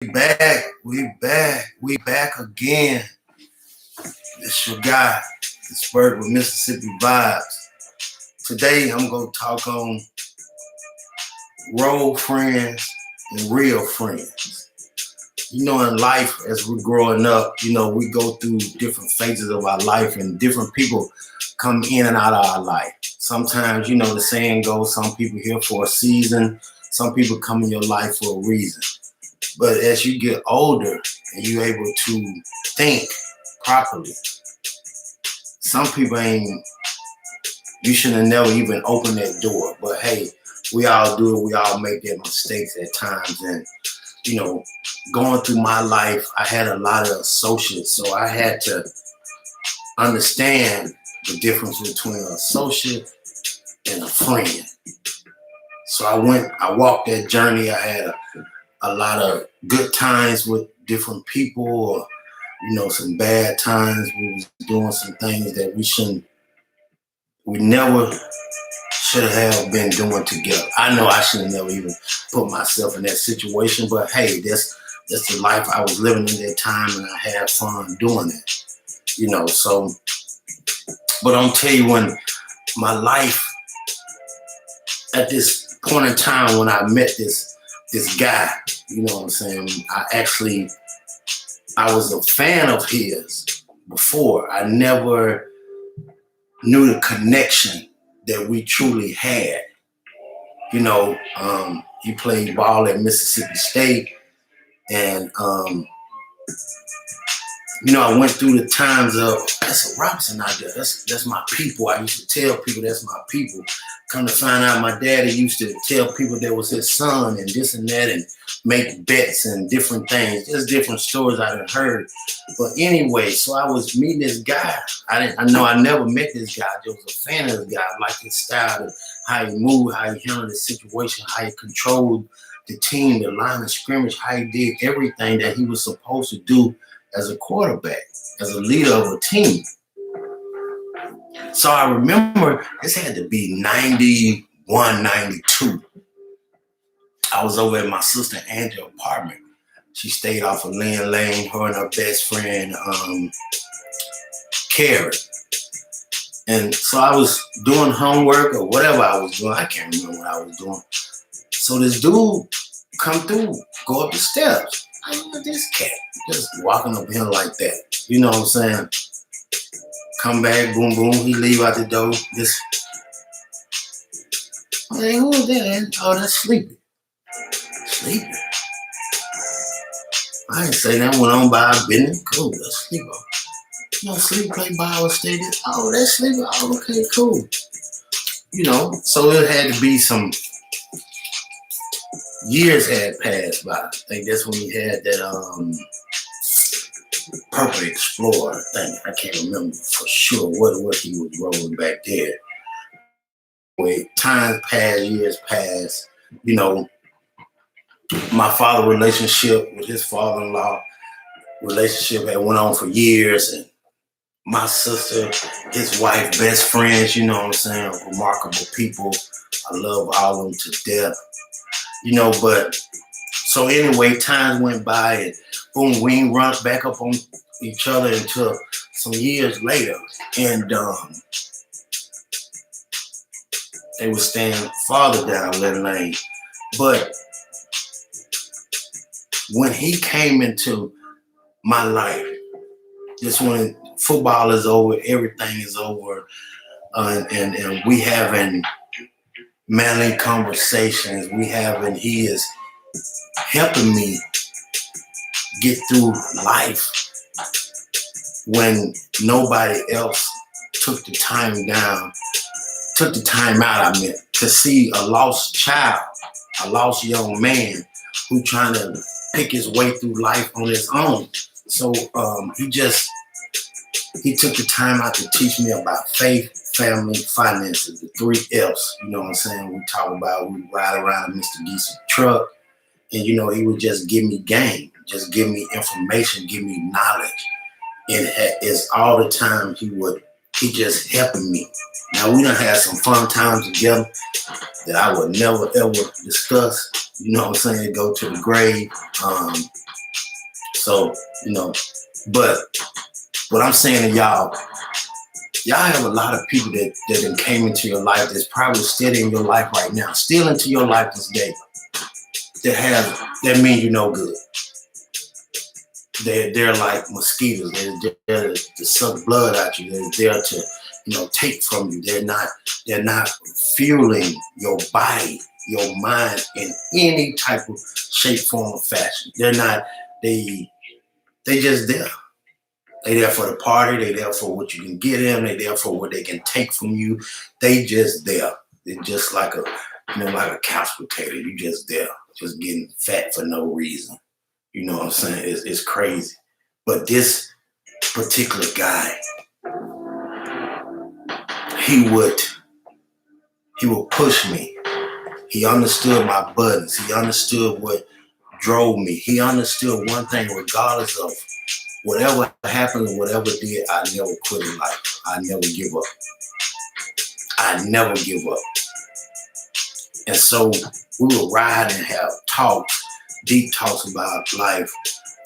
We back again. It's your guy, Spurt with Mississippi Vibes. Today I'm gonna talk on role friends and real friends. In life as we're growing up, we go through different phases of our life and different people come in and out of our life. Sometimes, the saying goes, some people here for a season, some people come in your life for a reason. But as you get older and you're able to think properly, some people you should have never even opened that door. But hey, we all do it. We all make that mistakes at times. And, going through my life, I had a lot of associates. So I had to understand the difference between an associate and a friend. So I walked that journey. I had a lot of good times with different people, or some bad times. We was doing some things that we never should have been doing together. I know I should have never even put myself in that situation, but hey, that's the life I was living in that time, and I had fun doing it. So, but I'm tell you, when my life at this point in time when I met this guy, I was a fan of his before. I never knew the connection that we truly had. He played ball at Mississippi State, and I went through the times of, that's a Robinson out there. That's my people. I used to tell people that's my people. Come to find out, my daddy used to tell people that was his son and this and that, and make bets and different things. There's different stories I done heard. But anyway, so I was meeting this guy. I never met this guy. I just was a fan of this guy. I liked his style, how he moved, how he handled the situation, how he controlled the team, the line of scrimmage, how he did everything that he was supposed to do as a quarterback, as a leader of a team. So I remember this had to be 91, 92. I was over at my sister Angela's apartment. She stayed off of Lynn Lane, her and her best friend, Carrie. And so I was doing homework or whatever I was doing. I can't remember what I was doing. So this dude come through, go up the steps. I look at this cat just walking up here like that. You know what I'm saying? Come back, boom, boom. He leave out the door. I'm like, who is that? Oh, that's Sleepy. Sleepy. I didn't say that. Went on by our business. Cool, that's Sleepy. Sleepy play Bible State. Oh, that's Sleepy. Oh, okay, cool. So it had to be some years had passed by. I think that's when he had that Purple Explorer thing. I can't remember for sure what he was rolling back there. When time passed, years passed, my father's relationship with his father-in-law relationship had went on for years, and my sister, his wife, best friends, remarkable people. I love all of them to death. But so anyway, times went by, and boom, we ain't run back up on each other until some years later. And they were staying farther down Lynn Lane. But when he came into my life, just when football is over, everything is over, and we having manly conversations, he is helping me get through life when nobody else took the time out, to see a lost child, a lost young man who trying to pick his way through life on his own. So he took the time out to teach me about faith, family, finances, the 3 F's. You know what I'm saying? We ride around in Mr. Geese's truck, and he would just give me game, just give me information, give me knowledge. And it's all the time he would he just helping me. Now we done had some fun times together that I would never ever discuss. You know what I'm saying? Go to the grave. So, you know, but what I'm saying to y'all have a lot of people that came into your life that's probably still in your life right now, still into your life this day, that mean you no good. They're like mosquitoes. They're there to suck blood out you. They're there to, take from you. They're not fueling your body, your mind in any type of shape, form, or fashion. They're not, they just there. They there for the party. They there for what you can get them. They there for what they can take from you. They just there. They're just like like a couch potato. You just there, just getting fat for no reason. You know what I'm saying? It's crazy. But this particular guy, he would push me. He understood my buttons. He understood what drove me. He understood one thing, regardless of whatever happened or whatever did, I never quit in life. I never give up. I never give up. And so we would ride and have talks, deep talks about life.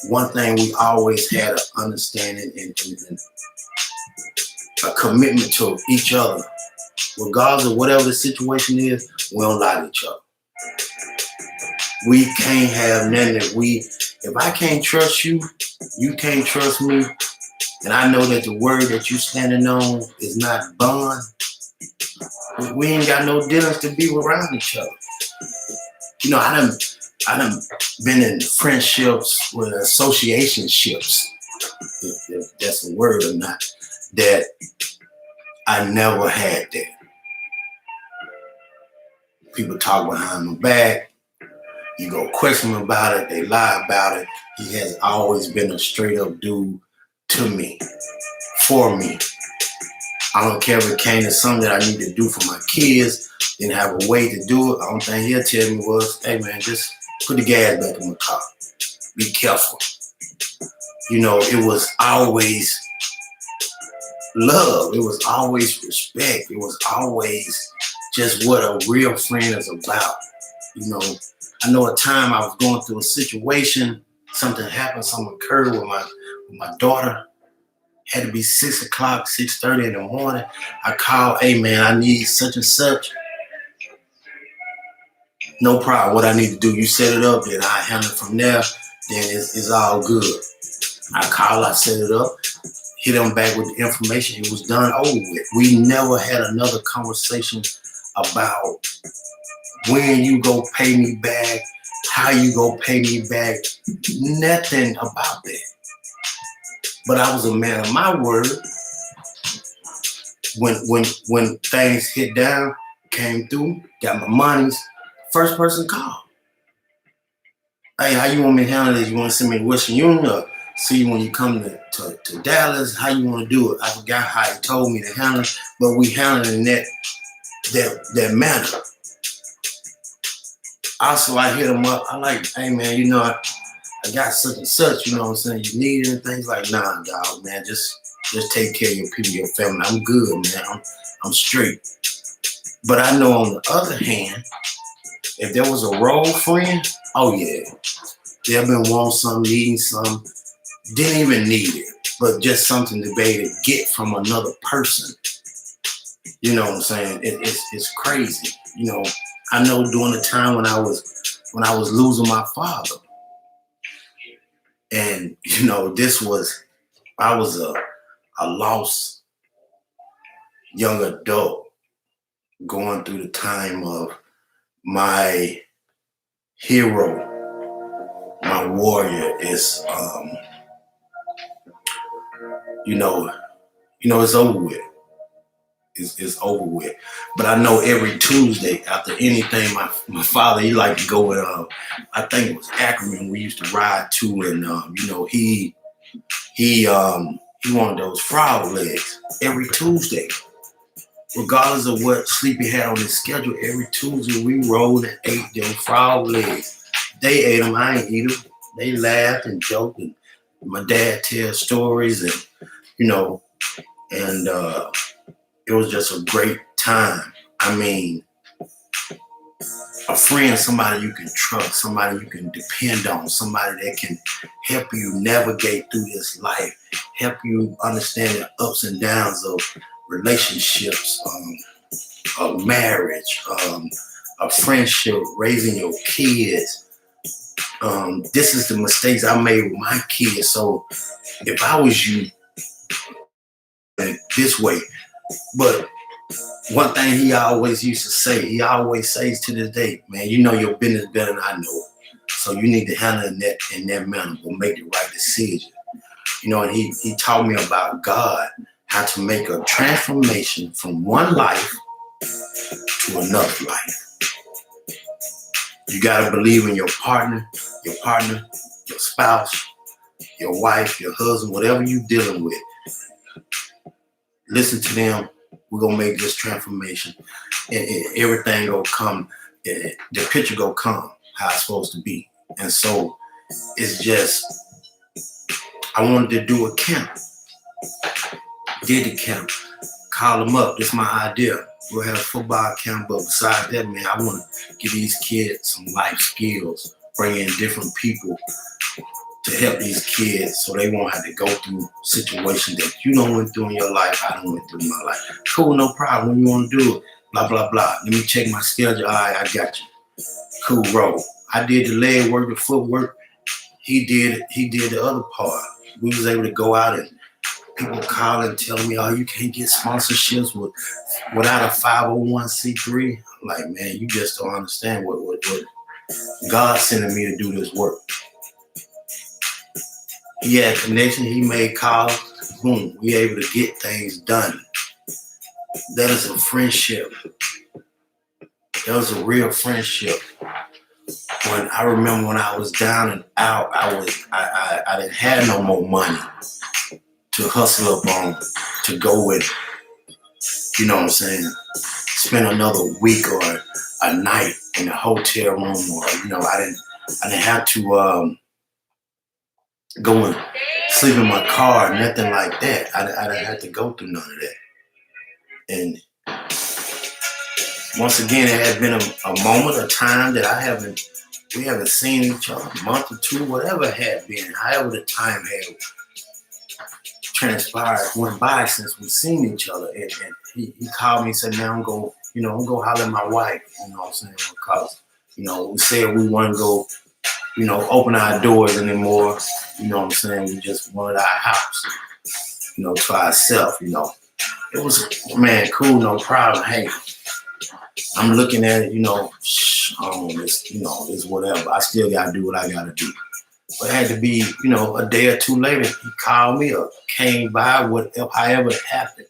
One thing we always had an understanding and a commitment to each other. Regardless of whatever the situation is, we don't lie to each other. We can't have nothing if I can't trust you, you can't trust me, and I know that the word that you standing on is not bond, we ain't got no dealings to be around each other. I done been in friendships with associationships, if that's a word or not, that I never had that. People talk behind my back. You go question him about it. They lie about it. He has always been a straight up dude to me, for me. I don't care if it came to something that I need to do for my kids, didn't have a way to do it. The only thing he'll tell me was, hey man, just put the gas back in my car. Be careful. It was always love. It was always respect. It was always just what a real friend is about. I know a time I was going through a situation, something happened, something occurred with my daughter. Had to be 6 o'clock, 6:30 in the morning. I called, hey man, I need such and such. No problem. What I need to do, you set it up, then I handle it from there. Then it's all good. I call, I set it up, hit them back with the information. It was done, over with. We never had another conversation about when you go pay me back, how you go pay me back. Nothing about that. But I was a man of my word. When things hit down, came through, got my monies, first person called. Hey, how you want me to handle this? You want to send me to Western Union or see you when you come to Dallas? How you want to do it? I forgot how he told me to handle it, but we handled it in that manner. Also, I hit him up. I like, hey man, I got such and such, you know what I'm saying? You need it and things like, nah, dog, man, just take care of your people, your family. I'm good, man. I'm straight. But I know on the other hand, if there was a role friend, oh yeah, they've been wanting something, needing something, didn't even need it, but just something to be able to get from another person. You know what I'm saying? It's crazy. I know during the time when I was losing my father, and I was a lost young adult going through the time of my hero, my warrior is it's over with. It's over with. But I know every Tuesday after anything, my father, he liked to go with I think it was Ackerman we used to ride to, and he wanted those frog legs every Tuesday. Regardless of what Sleepy had on his schedule, every Tuesday we rolled and ate them frog legs. They ate them, I ain't eat them. They laughed and joked, and my dad tells stories, and And it was just a great time. I mean, a friend, somebody you can trust, somebody you can depend on, somebody that can help you navigate through this life, help you understand the ups and downs of relationships, of marriage, of friendship, raising your kids. This is the mistakes I made with my kids. So if I was you, this way. But one thing he always used to say, he always says to this day, man, you know your business better than I know. So you need to handle it in that manner, but make the right decision. You know, and he taught me about God, how to make a transformation from one life to another life. You gotta believe in your partner, your spouse, your wife, your husband, whatever you're dealing with. Listen to them. We're gonna make this transformation, and everything gonna come. The picture gonna come how it's supposed to be. And so it's just, I wanted to do a camp. Did the camp. Call them up. This is my idea. We'll have a football camp, but besides that, man, I want to give these kids some life skills, bring in different people to help these kids so they won't have to go through situations that you don't went through in your life, I don't went through in my life. Cool, no problem. When you want to do it, blah, blah, blah. Let me check my schedule. All right, I got you. Cool, bro. I did the leg work, the footwork. He did the other part. We was able to go out and people call and tell me, oh, you can't get sponsorships without a 501c3. I'm like, man, you just don't understand what God's sending me to do this work. He had connection, he made calls, boom, we able to get things done. That is a friendship. That was a real friendship. When I remember when I was down and out, I didn't have no more money to hustle up on, to go with, you know what I'm saying, spend another week or a night in a hotel room, or, you know, I didn't have to go and sleep in my car, nothing like that. I didn't have to go through none of that. And once again, it had been a moment, a time that we haven't seen each other, a month or two, whatever it had been, however the time had transpired, went by since we've seen each other. And he called me and said, man, I'm going to holler at my wife, you know what I'm saying? Because, you know, we said we want to go, you know, open our doors anymore. You know what I'm saying? We just wanted our house, you know, to ourselves, you know. It was, man, cool, no problem. Hey, I'm looking at it, you know, it's whatever. I still got to do what I got to do. But it had to be, you know, a day or two later, he called me or came by, however it happened.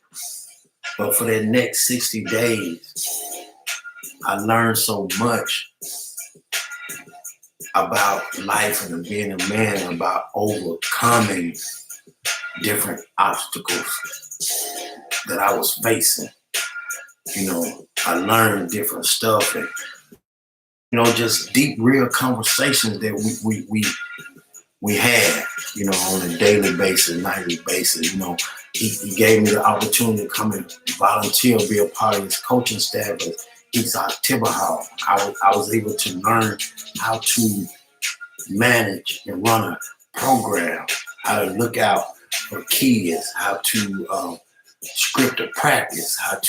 But for that next 60 days, I learned so much about life and being a man, about overcoming different obstacles that I was facing. You know, I learned different stuff and, you know, just deep, real conversations that we had, you know, on a daily basis, nightly basis. You know, he gave me the opportunity to come and volunteer, be a part of his coaching staff at East Tibbahall. I was able to learn how to manage and run a program, how to look out for kids, how to script a practice, how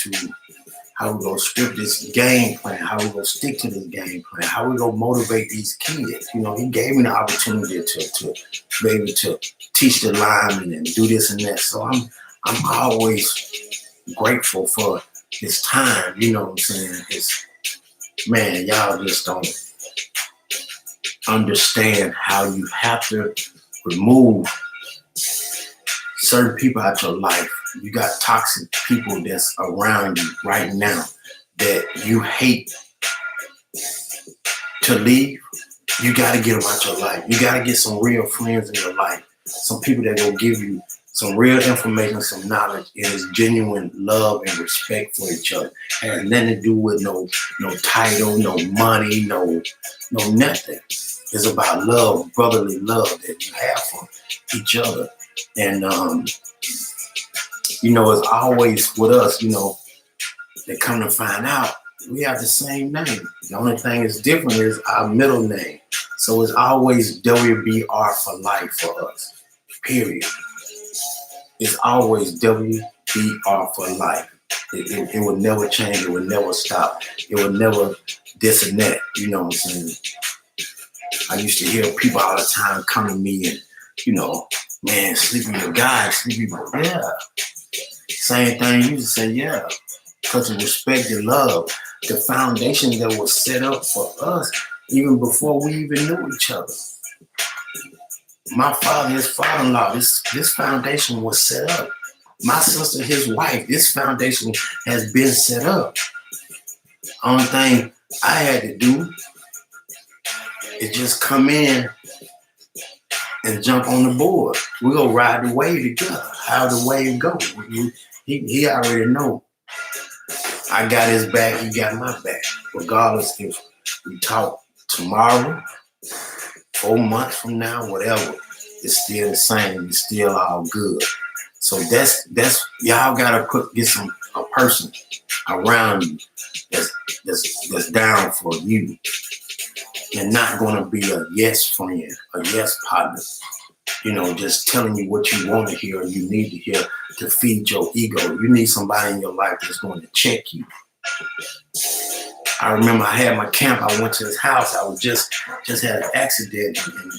we gonna script this game plan, how we gonna stick to this game plan, how we gonna motivate these kids. You know, he gave me the opportunity to be able to teach the linemen and do this and that. So I'm always grateful for his time. You know what I'm saying? Man, y'all just don't understand how you have to remove certain people out your life. You got toxic people that's around you right now that you hate to leave. You got to get them out your life. You got to get some real friends in your life. Some people that will give you some real information, some knowledge. It is genuine love and respect for each other. It has nothing to do with no title, no money, no nothing. It's about love, brotherly love that you have for each other. And it's always with us, they come to find out we have the same name. The only thing that's different is our middle name. So it's always WBR for life for us, period. It's always WBR for life. It will never change. It will never stop. It will never this and that. You know what I'm saying? I used to hear people all the time come to me and, man, Sleepy the guy, Sleepy, yeah. Same thing, you used to say, yeah. Because of respect and love, the foundation that was set up for us even before we even knew each other. My father, his father-in-law, this foundation was set up. My sister, his wife, this foundation has been set up. Only thing I had to do is just come in and jump on the board. We go ride the wave together. How the wave go? He already know. I got his back, he got my back. Regardless if we talk tomorrow, 4 months from now, whatever, it's still the same. It's still all good. So that's y'all gotta get a person around you that's down for you and not gonna be a yes friend, a yes partner. Just telling you what you want to hear or you need to hear to feed your ego. You need somebody in your life that's going to check you. I remember I had my camp. I went to his house. I was just had an accident. And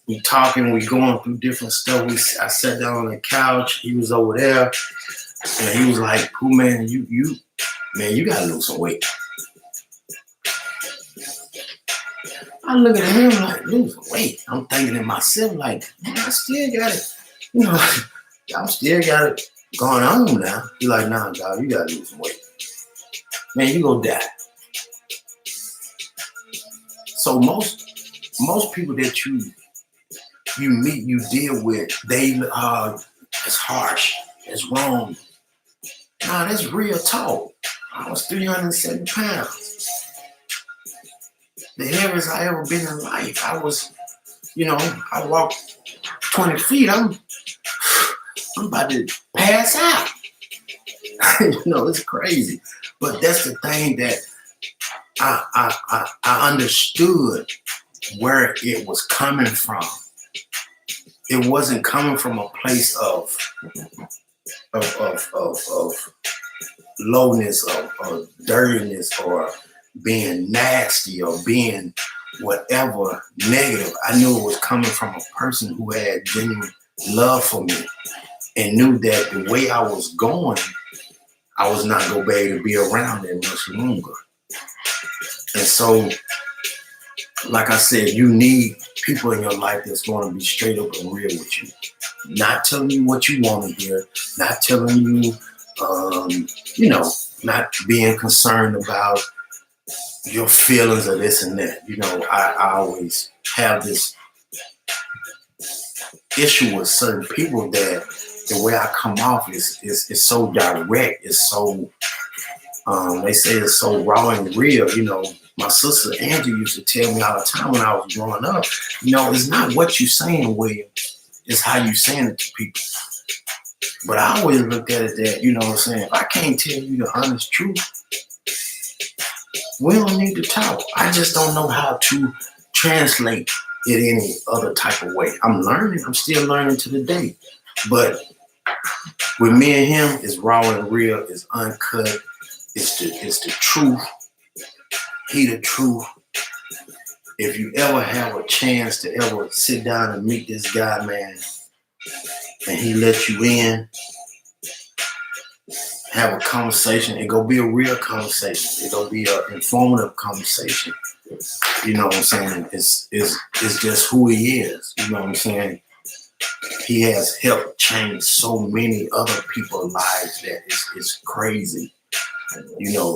we talking, we going through different stuff. I sat down on the couch. He was over there, and he was like, "Cool, man, you gotta lose some weight." I look at him like, lose weight. I'm thinking to myself like, man, I still got it. I still got it going on now. He's like, nah, dog, you gotta lose some weight. Man, you gonna die. So most people that you meet, you deal with, they it's harsh, it's wrong. Nah, that's real talk. I was 370 pounds. The heaviest I ever been in life. I was, I walked 20 feet. I'm about to pass out. It's crazy. But that's the thing that I understood where it was coming from. It wasn't coming from a place of lowness or dirtiness or being nasty or being whatever negative. I knew it was coming from a person who had genuine love for me and knew that the way I was going, I was not going to be able to be around it much longer. And so, like I said, you need people in your life that's going to be straight up and real with you. Not telling you what you want to hear, not telling you, not being concerned about your feelings or this and that. I always have this issue with certain people that the way I come off is so direct. It's so, they say it's so raw and real. My sister Angie used to tell me all the time when I was growing up, it's not what you're saying, William, it's how you saying it to people. But I always looked at it that, what I'm saying, if I can't tell you the honest truth, we don't need to talk. I just don't know how to translate it any other type of way. I'm learning. I'm still learning to the day. But with me and him, it's raw and real. It's uncut. It's the truth. He the truth. If you ever have a chance to ever sit down and meet this guy, man, and he let you in, have a conversation, it gonna be a real conversation. It gonna be an informative conversation. You know what I'm saying? It's just who he is. You know what I'm saying? He has helped change so many other people's lives that it's crazy.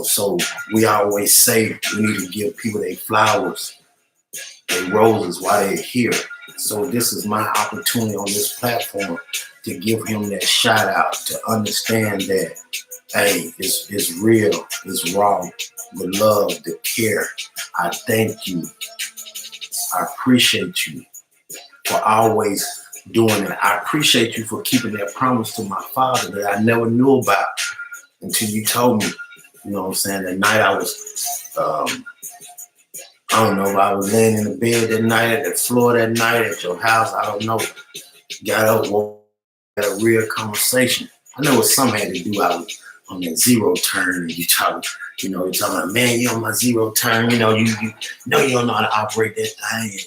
So we always say we need to give people their flowers, their roses while they're here. So this is my opportunity on this platform to give him that shout out, to understand that, hey, it's real, it's raw, the love, the care. I thank you. I appreciate you for always doing that. I appreciate you for keeping that promise to my father that I never knew about until you told me. You know what I'm saying? That night I was, I don't know if I was laying in the bed that night, at the floor that night, at your house. I don't know. Got up, woke, had a real conversation. I know what something had to do. I was on that zero turn, and you're talking about, man, you're on my zero turn. You know, you know you don't know how to operate that thing.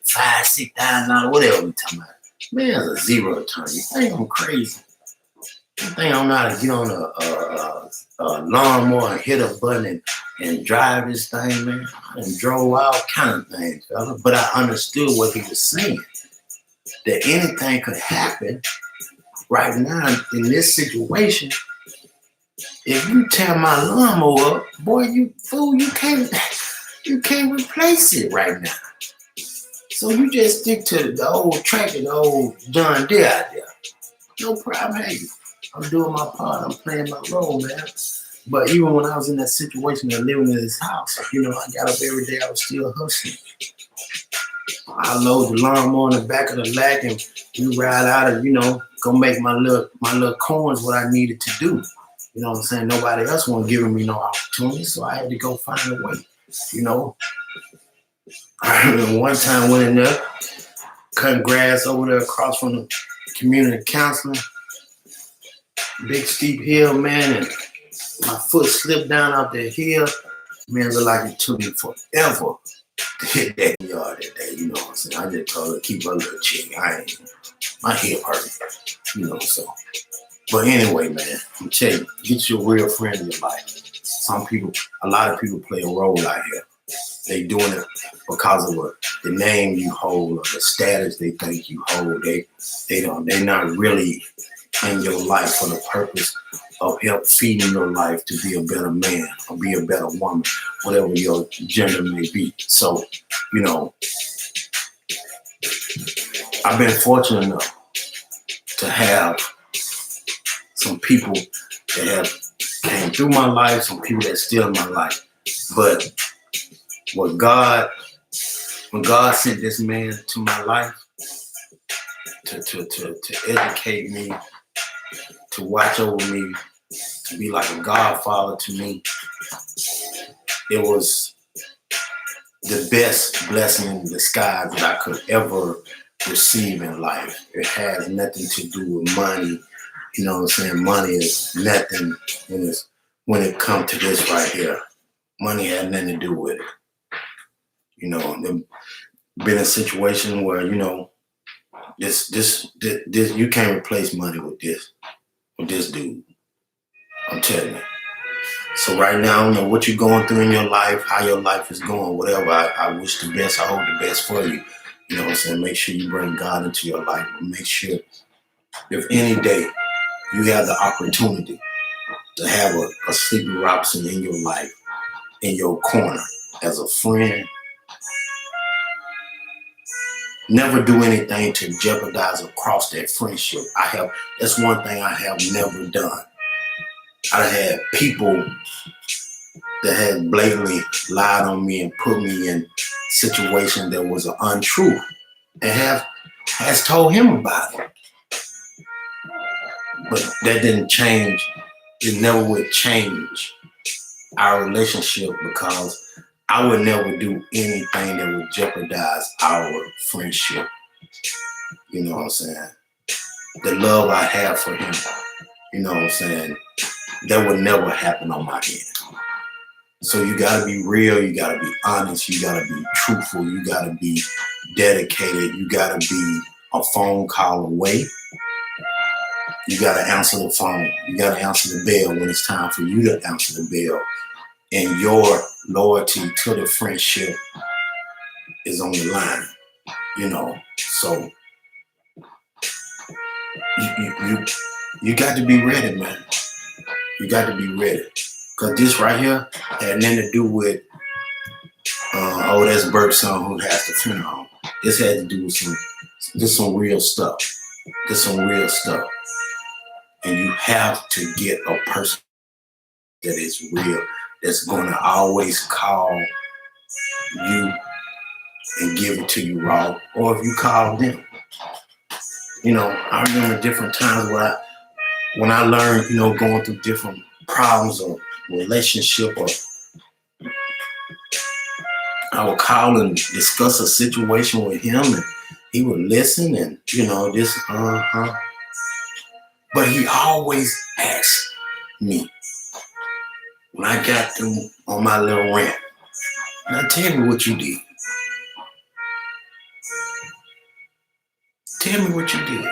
$5,000, $6,000, whatever we talking about. Man, it's a zero turn. You think I'm crazy? You think I don't know how to get on a lawnmower and hit a button and drive this thing, man? I done drove all kind of things, fella. But I understood what he was saying. That anything could happen right now in this situation. If you tear my lawnmower up, boy, you fool, you can't replace it right now. So you just stick to the old tractor, the old John Deere out there. No problem. Hey, I'm doing my part. I'm playing my role, man. But even when I was in that situation of living in this house, I got up every day. I was still hustling. I load the lawnmower in the back of the lag and we ride out and, go make my little coins what I needed to do. You know what I'm saying? Nobody else wasn't giving me no opportunity, so I had to go find a way. I remember one time I went in there, cutting grass over there across from the community counseling. Big steep hill, man, and my foot slipped down out that hill. Man, it looked like it took me forever to hit that yard that day. You know what I'm saying? I just told her to keep her little chick. My hip hurt, so. But anyway, man, I'm telling you, get you a real friend in your life. A lot of people play a role out here. They doing it because of the name you hold or the status they think you hold. They're not really in your life for the purpose of help feeding your life to be a better man or be a better woman, whatever your gender may be. So, I've been fortunate enough to have some people that have came through my life, some people that's still in my life. But when God sent this man to my life to educate me, to watch over me, to be like a godfather to me, it was the best blessing in disguise that I could ever receive in life. It has nothing to do with money. You know what I'm saying? Money is nothing when it comes to this right here. Money had nothing to do with it. Been a situation where, this you can't replace money with this dude. I'm telling you. So right now, I don't know what you're going through in your life, how your life is going, whatever. I wish the best. I hope the best for you. You know what I'm saying? Make sure you bring God into your life. Make sure if any day you have the opportunity to have a Sleepy Robinson in your life, in your corner, as a friend, never do anything to jeopardize or cross that friendship. That's one thing I have never done. I had people that had blatantly lied on me and put me in situations that was untrue and has told him about it. But that didn't change. It never would change our relationship because I would never do anything that would jeopardize our friendship. You know what I'm saying? The love I have for him, you know what I'm saying? That would never happen on my end. So you gotta be real, you gotta be honest, you gotta be truthful, you gotta be dedicated, you gotta be a phone call away. You gotta answer the phone, you gotta answer the bell when it's time for you to answer the bell. And your loyalty to the friendship is on the line, So you got to be ready, man. You got to be ready. Because this right here had nothing to do with, that's Bert's son who has the funeral. This had to do with some real stuff. This some real stuff. And you have to get a person that is real, that's going to always call you and give it to you raw. Or if you call them, I remember different times when I learned, going through different problems or relationship, or I would call and discuss a situation with him, and he would listen, and this, but he always asked me when I got through on my little rant. Now tell me what you did. Tell me what you did.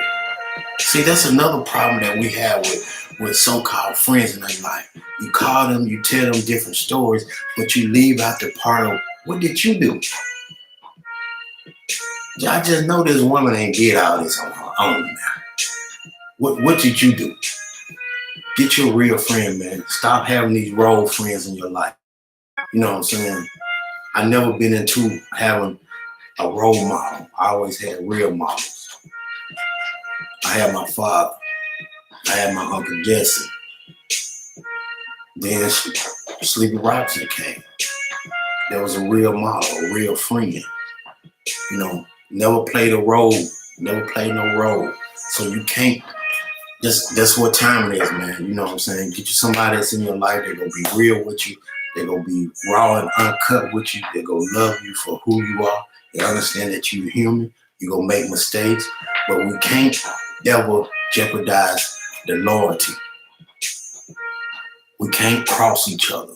See, that's another problem that we have with so-called friends in their life. You call them, you tell them different stories, but you leave out the part of what did you do? I just know this woman ain't did all this on her own now. What did you do? Get your real friend, man. Stop having these role friends in your life. You know what I'm saying? I never been into having a role model. I always had real models. I had my father. I had my Uncle Jesse. Then Sleepy Robinson came. There was a real model, a real friend. Never played a role, never played no role. So you can't, that's what time it is, man. You know what I'm saying? Get you somebody that's in your life, they're going to be real with you. They're going to be raw and uncut with you. They're going to love you for who you are. They understand that you're human. You're going to make mistakes. But we can't ever jeopardize the loyalty. We can't cross each other.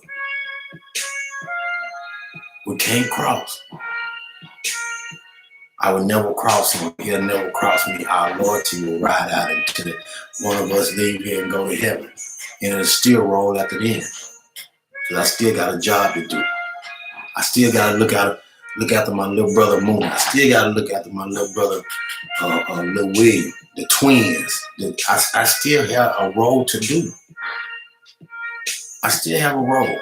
We can't cross. I would never cross him. He'll never cross me. Our loyalty will ride out until one of us leave here and go to heaven. And it'll still roll after the end. Because I still got a job to do. I still got to look after my little brother Moon. I still got to look after my little brother Lil William, the twins. I still have a role to do. I still have a role.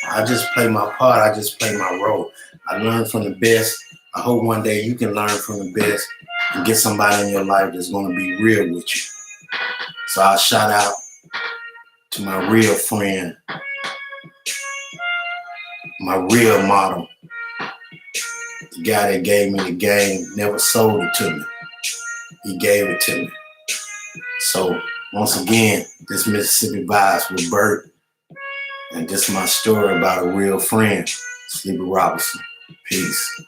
I just play my part. I just play my role. I learn from the best. I hope one day you can learn from the best and get somebody in your life that's going to be real with you. So I'll shout out to my real friend, my real model, the guy that gave me the game, never sold it to me. He gave it to me. So once again, this Mississippi Vibes with Bert, and this is my story about a real friend, Sleepy Robinson. Peace.